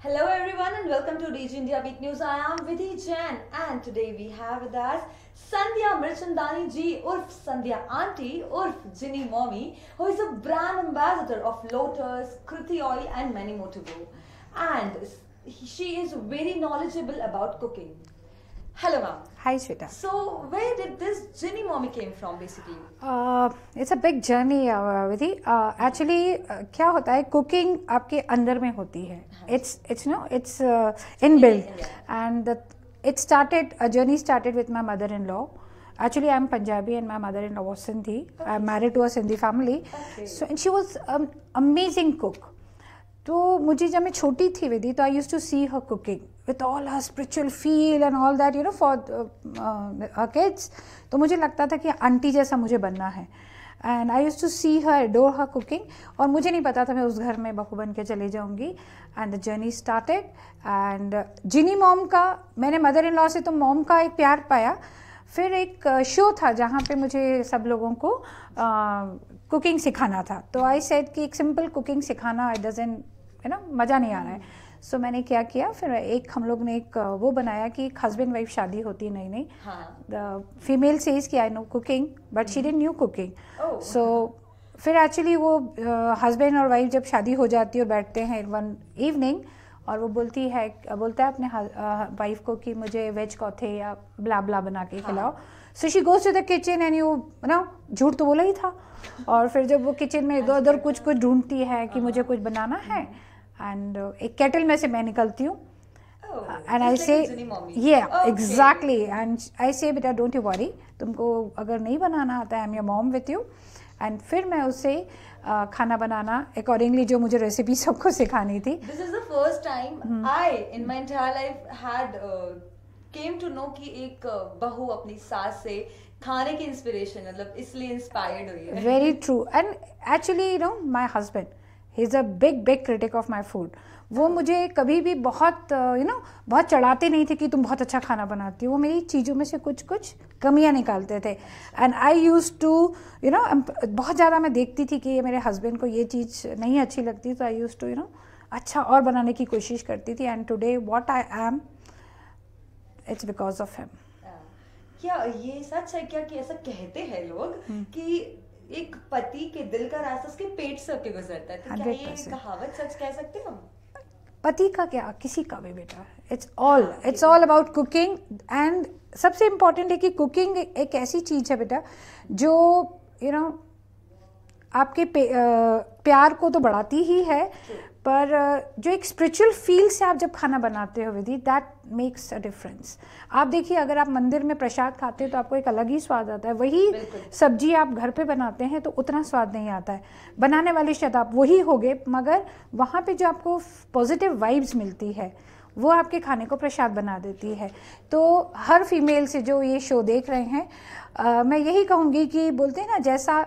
Hello everyone and welcome to DG India Beat News. I am Vidhi Jain and today we have with us Sandhya Mirchandani ji urf Sandhya Auntie urf Ginny Mommy, who is a brand ambassador of Lotus, Kriti Oil and many more to go. And she is very knowledgeable about cooking. Hello ma'am. Hi Shweta. So where did this Ginny Mommy came from basically? It's a big journey Vidhi. Actually क्या होता है, cooking आपके अंदर में होती है. It's inbuilt and a journey started with my mother-in-law. Actually I'm Punjabi and my mother-in-law was Sindhi. I'm married to a Sindhi family. Okay. So and she was an amazing cook. तो मुझे जब मैं छोटी थी विधि तो I used to see her cooking with all her spiritual feel and all that for kids. तो मुझे लगता था कि आंटी जैसा मुझे बनना है and I used to see her adore her cooking. और मुझे नहीं पता था मैं उस घर में बहू बन के चले जाऊंगी. And the journey started and Jini mom का मैंने मदर इन लॉ से तो मॉम का एक प्यार पाया. फिर एक शो था जहाँ पे मुझे सब लोगों को कुकिंग सिखाना था. तो आई सेड कि एक सिंपल कुकिंग सिखाना इट डजंट मज़ा नहीं आ रहा है. सो मैंने क्या किया, फिर हम लोग ने एक वो बनाया कि एक हस्बैंड वाइफ शादी होती है नई. द फीमेल सेज कि I know cooking but she didn't knew cooking. So फिर एक्चुअली वो हस्बैंड और वाइफ जब शादी हो जाती है और बैठते हैं वन इवनिंग और वो बोलता है अपने वाइफ को कि मुझे वेज कौथे या ब्ला ब्ला बना के खिलाओ. So she goes to the kitchen and झूठ तो बोला ही था. और फिर जब वो किचन में इधर उधर कुछ ढूंढती है कि मुझे कुछ बनाना है एंड एक केटल में से मैं निकलती हूँ एंड आई से एग्जैक्टली एंड आई से बेटा डोंट यू वरी, तुमको अगर नहीं बनाना आता है I am your mom with you. And फिर मैं उससे खाना बनाना अकॉर्डिंगली जो मुझे रेसिपी सबको सिखानी थी. This is the first time I in my entire life had came to know कि एक बहू अपनी सास से खाने की इंस्पिरेशन मतलब इसलिए इंस्पायर्ड हुई है. Very true. And actually my husband he is a big critic of my food. वो मुझे कभी भी बहुत बहुत चढ़ाते नहीं थे कि तुम बहुत अच्छा खाना बनाती हो. वो मेरी चीज़ों में से कुछ कमियां निकालते थे एंड आई यूज टू बहुत ज़्यादा मैं देखती थी कि ये मेरे हस्बैंड को ये चीज़ नहीं अच्छी लगती. तो आई यूज टू अच्छा और बनाने की कोशिश करती थी. And today what I am it's because of him. क्या ये सच है क्या कि ऐसा कहते हैं लोग कि एक पति के दिल का रास्ता उसके पेट से होके गुजरता है? तो क्या ये कहावत सच कह सकते हैं हम? पति का क्या, किसी का भी बेटा. It's all about cooking. And सबसे इम्पोर्टेंट है कि कुकिंग एक ऐसी चीज़ है बेटा जो आपके प्यार को तो बढ़ाती ही है, पर जो एक स्पिरिचुअल फील से आप जब खाना बनाते हो विधि दैट मेक्स अ डिफरेंस. आप देखिए अगर आप मंदिर में प्रसाद खाते हैं तो आपको एक अलग ही स्वाद आता है. वही सब्जी आप घर पे बनाते हैं तो उतना स्वाद नहीं आता है. बनाने वाले शायद आप वही होगे मगर वहाँ पे जो आपको पॉजिटिव वाइब्स मिलती है वो आपके खाने को प्रसाद बना देती है. तो हर फीमेल से जो ये शो देख रहे हैं मैं यही कहूँगी कि बोलते हैं ना जैसा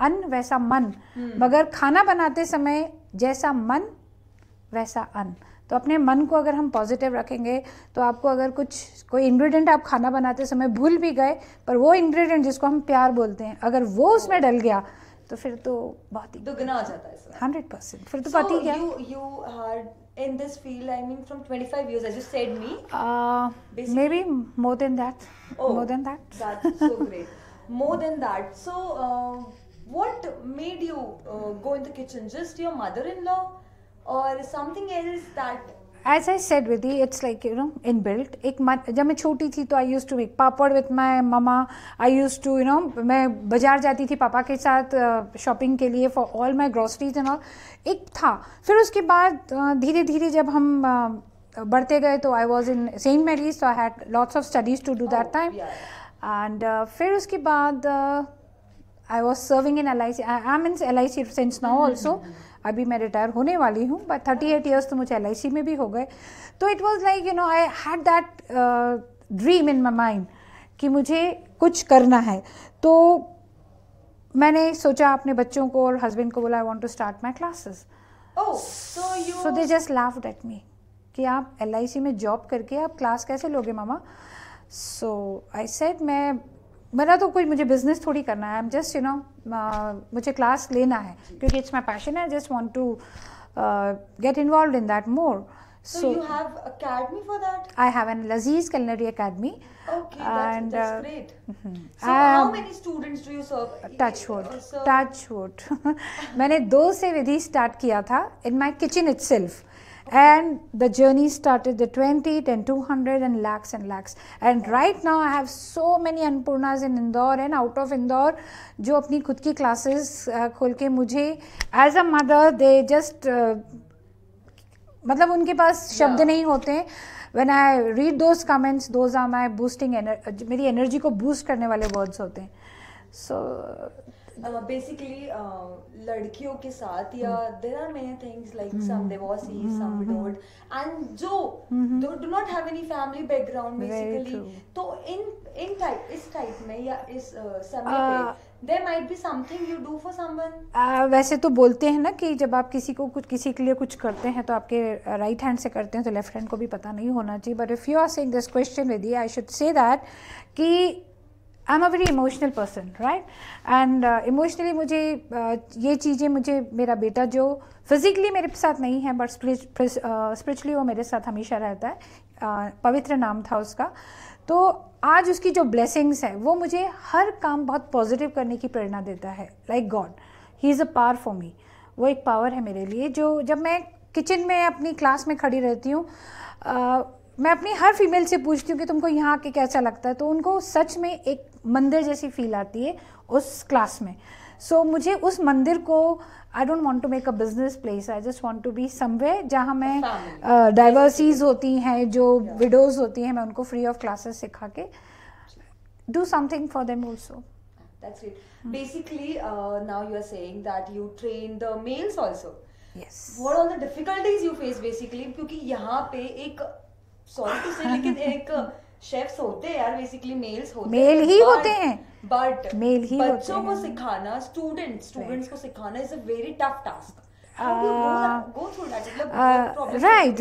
अन्न वैसा मन, मगर खाना बनाते समय जैसा मन वैसा अन्न. तो अपने मन को अगर हम पॉजिटिव रखेंगे तो आपको अगर कोई इंग्रेडिएंट आप खाना बनाते समय भूल भी गए पर वो इंग्रेडिएंट जिसको हम प्यार बोलते हैं अगर वो उसमें डल गया तो फिर तो बहुत ही दुगना हो जाता है. 100%. फिर तो पति क्या. You are in this field, I mean, from 25 years, as you said me. Maybe more than that. Oh, more than that. That's so great. More than that. So, what made you go in the kitchen? Just your mother-in-law, or something else that? As I said Vidhi, it's like inbuilt. जब मैं छोटी थी तो I used to make papad with my mama. I used to मैं बाजार जाती थी पापा के साथ शॉपिंग के लिए for all my groceries and all. एक था. फिर उसके बाद धीरे धीरे जब हम बढ़ते गए तो I was in Saint Mary's, so I had lots of studies to do that time. And फिर उसके बाद I was serving in LIC. I am in LIC since now also. अभी मैं रिटायर होने वाली हूँ बट 38 ईयर्स तो मुझे LIC में भी हो गए. तो it was like I had that dream in my mind कि मुझे कुछ करना है. तो मैंने सोचा अपने बच्चों को और हस्बैंड को बोला I want to start my classes. So they just laughed at me कि आप LIC में जॉब करके आप क्लास कैसे लोगे मामा. सो आई सेड मेरा तो कोई मुझे बिजनेस थोड़ी करना है. आई एम जस्ट मुझे क्लास लेना है क्योंकि it's my passion. I just want to get involved in that more. So you have academy for that? I have an Laziz Culinary Academy. Okay, and that's great. So how many students do you serve? Touch wood. मैंने 2 से विधि start किया था in my kitchen itself. And the journey started the 20, then 200 and lakhs. And right now I have so many Annapurnas in Indore and out of Indore जो अपनी खुद की classes खोल के मुझे as a mother they just मतलब उनके पास शब्द नहीं होते हैं. When I read those comments, those are my boosting मेरी एनर्जी को बूस्ट करने वाले वर्ड्स होते हैं. So basically लड़कियों के साथ या there are many things like some divorcees, some widowed and जो do not have any family background basically. तो इस type में या इस समय पे there might be something you do for someone. वैसे तो बोलते हैं ना कि जब आप किसी के लिए कुछ करते हैं तो आपके राइट हैंड से करते हैं तो लेफ्ट हैंड को भी पता नहीं होना चाहिए. But if you are saying this question with I should say that कि I am a very emotional person, right. And emotionally मुझे ये चीज़ें मेरा बेटा जो फिजिकली मेरे साथ नहीं है बट स्पिरिचुअली वो मेरे साथ हमेशा रहता है. पवित्र नाम था उसका. तो आज उसकी जो ब्लेसिंग्स है वो मुझे हर काम बहुत पॉजिटिव करने की प्रेरणा देता है. Like God, he is a power for me. वो एक पावर है मेरे लिए जो जब मैं किचन में अपनी क्लास में खड़ी रहती हूँ मैं अपनी हर फीमेल से पूछती हूँ कि तुमको यहाँ आके कैसा लगता है. तो उनको सच में एक मंदिर जैसी फील आती है उस क्लास में. सो मुझे उस मंदिर को I don't want to make a business place. I just want to be somewhere जहाँ मैं डाइवर्सिटीज होती हैं जो विडोज होती हैं मैं उनको फ्री ऑफ क्लासेस सिखा के do something for them also. That's great. Basically, now you are saying that you train the males also. Yes. What are all the difficulties you face basically? क्योंकि यहाँ पे एक sorry to say लेकिन एक chefs होते हैं यार basically mails होते हैं. मेल ही होते हैं बट मेल ही बच्चों को सिखाना स्टूडेंट्स को सिखाना is a very tough task. Right,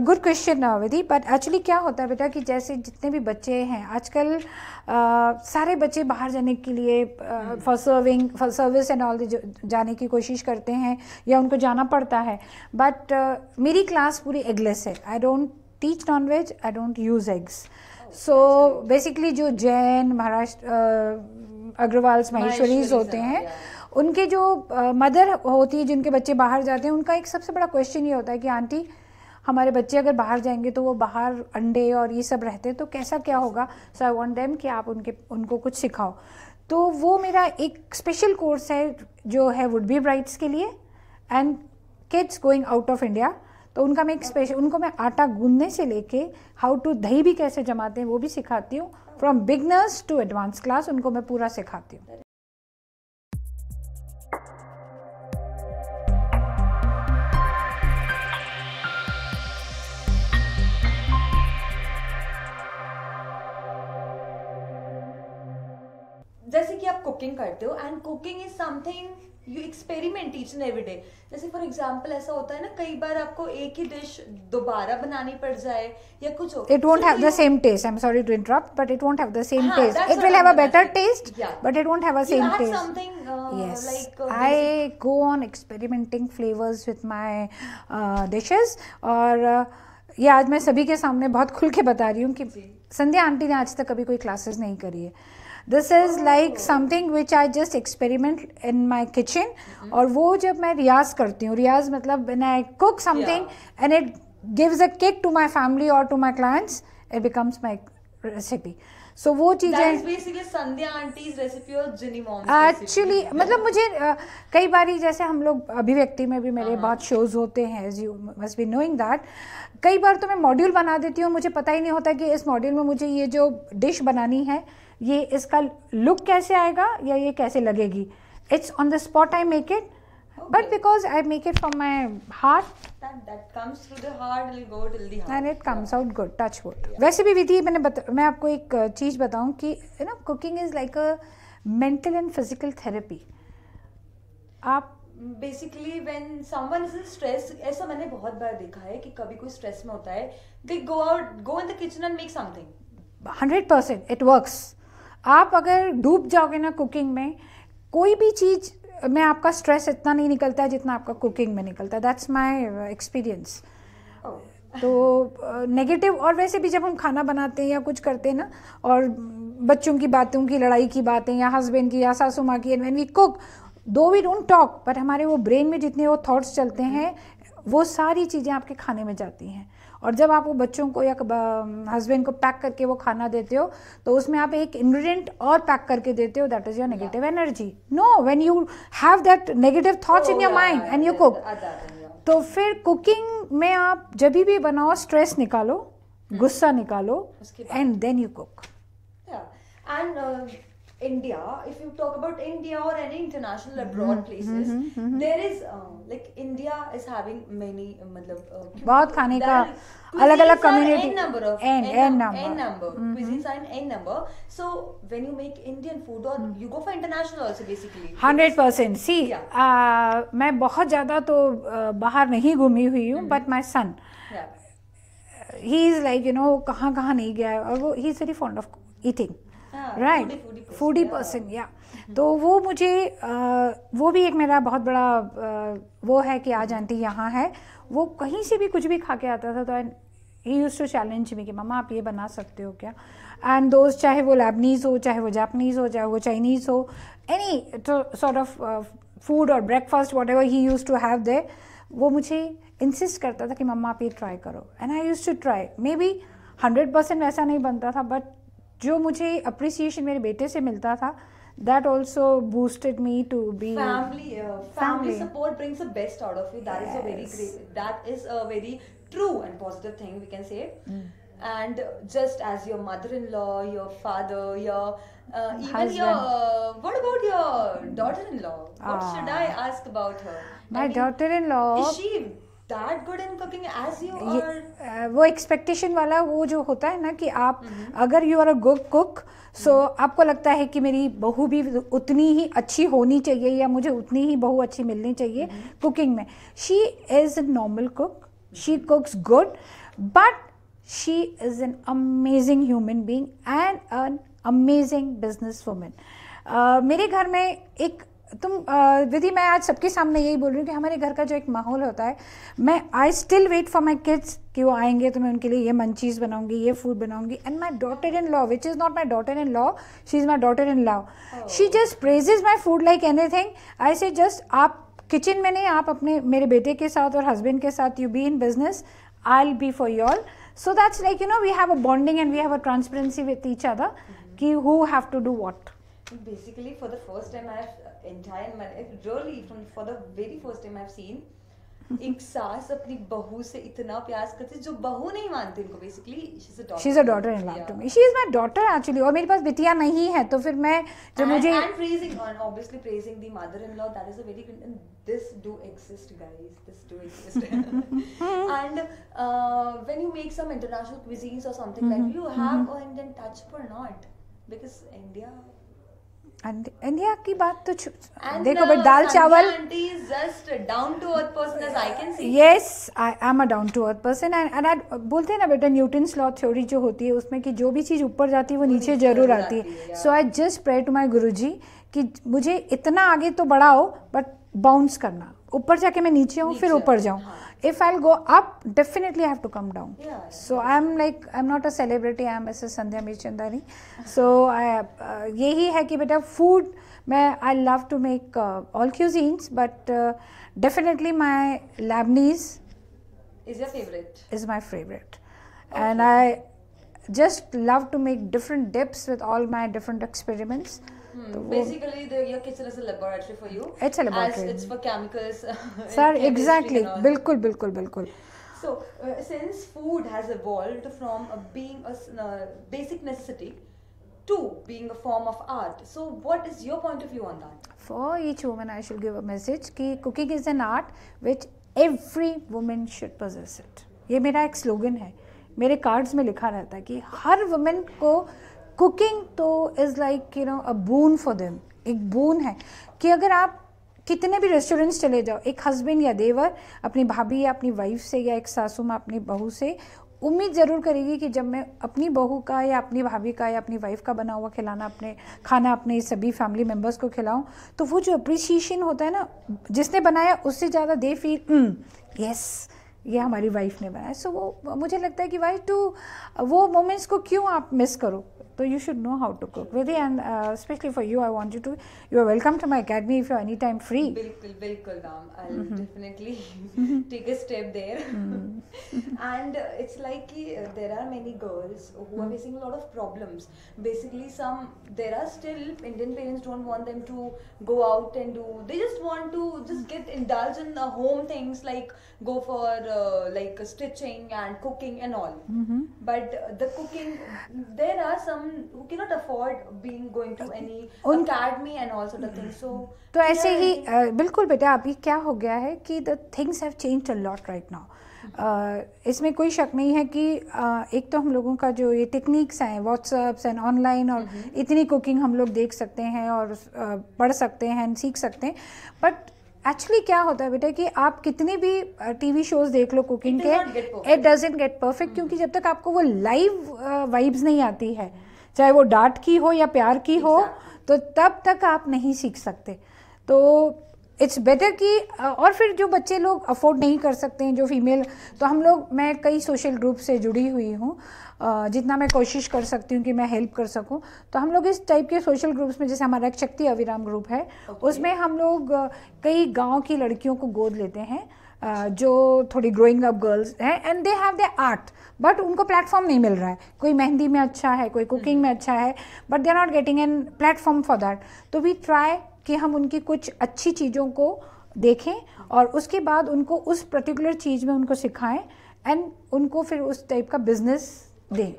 good question Vidhi. But actually क्या होता है बेटा कि जैसे जितने भी बच्चे हैं आजकल सारे बच्चे बाहर जाने के लिए फॉर सर्विस एंड ऑल जाने की कोशिश करते हैं या उनको जाना पड़ता है. बट मेरी क्लास पूरी एगलेस है. I don't teach non veg, I don't use eggs. So basically जो जैन महाराष्ट्र अग्रवाल्स माहेश्वरीज होते हैं उनके जो मदर होती है जिनके बच्चे बाहर जाते हैं उनका एक सबसे बड़ा क्वेश्चन ये होता है कि आंटी हमारे बच्चे अगर बाहर जाएंगे तो वो बाहर अंडे और ये सब रहते हैं तो कैसा क्या होगा. सो आई वांट देम कि आप उनको कुछ सिखाओ. तो वो मेरा एक स्पेशल कोर्स है जो है वुड बी ब्राइड्स के लिए and kids going out of India. तो उनका मैं एक स्पेशल उनको मैं आटा गूंदने से लेके हाउ टू दही भी कैसे जमाते हैं वो भी सिखाती हूँ. From beginners to advance class उनको मैं पूरा सिखाती हूँ. जैसे कि आप कुकिंग करते हो and cooking is something you experiment each and every day. जैसे फॉर एग्जांपल ऐसा होता है ना कई बार आपको एक ही डिश दोबारा बनानी पड़ जाए या कुछ हो. It won't have the same taste. I'm sorry to interrupt, but it won't have the same taste. It will have a better taste, but it won't have a same taste. You had something yes. like I go on experimenting flavors with my dishes. और ये आज मैं सभी के सामने बहुत खुल के बता रही हूँ कि संध्या आंटी ने आज तक कभी कोई क्लासेस नहीं करी है. This is like something which I just experiment in my kitchen. और वो जब मैं रियाज करती हूँ, रियाज मतलब when I cook something and it gives a kick to my family और to my clients, it becomes my recipe. So वो चीज़ें एक्चुअली मतलब मुझे कई बारी जैसे हम लोग अभिव्यक्ति में भी मेरे बहुत शोज होते हैं, as you must be knowing that. कई बार तो मैं मॉड्यूल बना देती हूँ, मुझे पता ही नहीं होता कि इस मॉड्यूल में मुझे ये जो डिश बनानी है ये इसका लुक कैसे आएगा या ये कैसे लगेगी. It's on the spot I make it, but because I make it from my heart that comes through the heart, it'll go till the heart and it comes out good. Touch wood. वैसे भी विधि मैं आपको एक चीज़ बताऊं कि you know cooking is like a mental and physical therapy. आप basically when someone is in stress, ऐसा मैंने बहुत बार देखा है कि कभी कोई स्ट्रेस में होता है, they go in the kitchen and make something. 100% it works. आप अगर डूब जाओगे ना कुकिंग में, कोई भी चीज़ में आपका स्ट्रेस इतना नहीं निकलता है जितना आपका कुकिंग में निकलता है. That's my experience. तो नेगेटिव, और वैसे भी जब हम खाना बनाते हैं या कुछ करते हैं ना, और बच्चों की बातों की, लड़ाई की बातें, या हस्बैंड की या सासू माँ की, एंड व्हेन वी कुक, दो वी डोंट टॉक, बट हमारे वो ब्रेन में जितने वो थॉट्स चलते हैं, वो सारी चीज़ें आपके खाने में जाती हैं. और जब आप वो बच्चों को या हस्बैंड को पैक करके वो खाना देते हो, तो उसमें आप एक इंग्रेडिएंट और पैक करके देते हो, that is your negative energy. No, when you have that negative thoughts in your mind and you cook, तो फिर कुकिंग में आप जब भी बनाओ, स्ट्रेस निकालो, गुस्सा निकालो, and then you cook. And India, if you talk about India or any international abroad places, there is like India is having many बहुत खाने का अलग अलग community, n number cuisines are in n number. So when you make Indian food, or you go for international also basically. 100%. See, मैं बहुत ज़्यादा तो बाहर नहीं घूमी हुई हूँ, but my son, he is like you know कहाँ कहाँ नहीं गया है, और वो he is very fond of eating, right, foodie person, yeah. तो वो मुझे वो भी एक मेरा बहुत बड़ा वो है कि आज आंटी यहाँ है, वो कहीं से भी कुछ भी खा के आता था, तो he used to challenge me कि मम्मा आप ये बना सकते हो क्या. एंड दोस्त, चाहे वो लेबनीज हो, चाहे वो जापानीज हो, चाहे वो चाइनीज़ हो, एनी सॉर्ट ऑफ फूड और breakfast whatever he used to have there, वो मुझे इंसिस्ट करता था कि मम्मा आप ये ट्राई करो, and I used to try. Maybe 100% वैसा नहीं बनता था, बट जो मुझे अप्रिसिएशन मेरे बेटे से मिलता था, that also boosted me to be family support brings the best out of you. That is a very great, that is a very true and positive thing we can say. And just as your mother-in-law, your father, your even husband. your what about your daughter-in-law? What should I ask about her? My daughter-in-law, is she that good in cooking as you are? वो expectation वाला वो जो होता है ना कि आप अगर you are a good cook, so आपको लगता है कि मेरी बहू भी उतनी ही अच्छी होनी चाहिए, या मुझे उतनी ही बहू अच्छी मिलनी चाहिए कुकिंग में. She is a normal cook, she कुक्स good, but she is an amazing human being and an amazing business woman. मेरे घर में एक विधि, मैं आज सबके सामने यही बोल रही हूँ कि हमारे घर का जो एक माहौल होता है, मैं I still wait for my kids कि वो आएंगे तो मैं उनके लिए ये मंचीज बनाऊंगी, ये फूड बनाऊंगी. And my daughter in law, which is not my daughter in law, she is my daughter in law, she just praises my food like anything. I say just आप किचन में नहीं, आप अपने मेरे बेटे के साथ और हस्बैंड के साथ, you be in business, I will be for your. So that's like you know we have a bonding and we have a transparency with each other कि who have to do what. Basically, for the first time I've entire my life, really for the very first time I've seen एक सास अपनी बहू से इतना प्यार करती है जो बहू नहीं मानती उनको. Basically she is a daughter in law to me. She is my daughter actually, और मेरे पास बिटिया नहीं है, तो फिर मैं जो मुझे and praising and obviously praising the mother-in-law, that is a very good, and this do exist guys, this do exist. And when you make some international cuisines or something like, you have an Indian touch or not, because India की बात तो देखो, but दाल चावल, auntie is just a down to earth person as I can see. Yes, I am a down to earth person, and बोलते हैं ना बेटा, Newton's law theory जो होती है उसमें कि जो भी चीज़ ऊपर जाती है वो नीचे जरूर आती है. So I just pray to my guruji कि मुझे इतना आगे तो बढ़ाओ, बट बाउंस करना, ऊपर जाके मैं नीचे हूँ फिर ऊपर जाऊँ. If I'll go up, definitely I have to come down. So I'm not a celebrity. I'm Mrs. Sandhya Mirchandani. So यही है कि बेटा food, I love to make all cuisines, but definitely my Lebanese is your favorite. Is my favorite, okay. And I just love to make different dips with all my different experiments. Basically, your kitchen is a laboratory for you. It's a laboratory. As it's for chemicals. Sir, exactly. बिल्कुल. So, since food has evolved from being a basic necessity to being a form of art, so what is your point of view on that? For each woman, I should give a message कि cooking is an art which every woman should possess it. ये मेरा एक slogan है, मेरे cards में लिखा रहता है कि हर वुमेन को कुकिंग तो is like you no a boon for them. एक बून है कि अगर आप कितने भी रेस्टोरेंट्स चले जाओ, एक हस्बैंड या देवर अपनी भाभी या अपनी वाइफ से या एक सासू माँ अपनी बहू से उम्मीद ज़रूर करेगी कि जब मैं अपनी बहू का या अपनी भाभी का या अपनी वाइफ का बना हुआ खिलाना अपने खाना अपने सभी फैमिली मेम्बर्स को खिलाऊं, तो वो जो अप्रिसिएशन होता है ना, जिसने बनाया उससे ज़्यादा दे फील यस ये हमारी वाइफ ने बनाया। सो वो मुझे लगता है कि वाई टू वो मोमेंट्स को क्यों आप मिस करो। So you should know how to cook, Vidhi, and especially for you, I want you to. You are welcome to my academy if you are anytime free. बिल्कुल ma'am, I'll definitely take a step there. And it's like कि there are many girls who are facing a lot of problems. Basically, there are still Indian parents don't want them to go out and do. They just want to just get indulge in home things like go for like stitching and cooking and all. But the cooking, there are some who cannot afford going to any academy and all sort of things. So तो ऐसे ही बिल्कुल बेटा, अभी क्या हो गया है कि the things have changed a lot right now. इसमें कोई शक नहीं है कि एक तो हम लोगों का जो ये टेक्निक्स हैं व्हाट्सएप्स एंड ऑनलाइन, और इतनी कुकिंग हम लोग देख सकते हैं और पढ़ सकते हैं, सीख सकते हैं, बट एक्चुअली क्या होता है बेटा कि आप कितने भी टीवी शोज देख लो कुकिंग के, इट डजंट गेट परफेक्ट, क्योंकि जब तक आपको वो लाइव वाइब्स नहीं आती है, चाहे वो डांट की हो या प्यार की हो, तो तब तक आप नहीं सीख सकते। तो इट्स बेटर कि और फिर जो बच्चे लोग अफोर्ड नहीं कर सकते हैं, जो फीमेल, तो हम लोग, मैं कई सोशल ग्रुप से जुड़ी हुई हूँ, जितना मैं कोशिश कर सकती हूँ कि मैं हेल्प कर सकूँ, तो हम लोग इस टाइप के सोशल ग्रुप्स में, जैसे हमारा एक शक्ति अविराम ग्रुप है, उसमें हम लोग कई गांव की लड़कियों को गोद लेते हैं जो थोड़ी ग्रोइंग अप गर्ल्स हैं, and they have their art, but उनको प्लेटफॉर्म नहीं मिल रहा है। कोई मेहंदी में अच्छा है, कोई कुकिंग में अच्छा है, but they are not getting an platform for that. तो वी ट्राई कि हम उनकी कुछ अच्छी चीज़ों को देखें और उसके बाद उनको उस पर्टिकुलर चीज़ में उनको सिखाएं एंड उनको फिर उस टाइप का बिजनेस दें।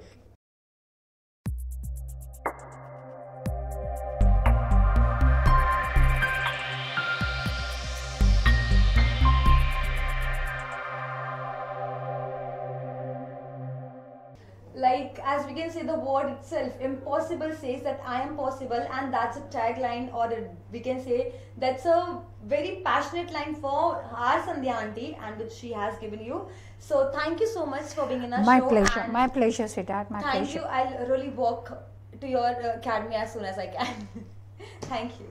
Like, as we can say, the word itself, impossible, says that I am possible, and that's a tagline, or we can say that's a very passionate line for our Sandhya auntie, and which she has given you. So thank you so much for being in our show. My pleasure, sweetheart. My pleasure. Thank you. I'll really walk to your academy as soon as I can. Thank you.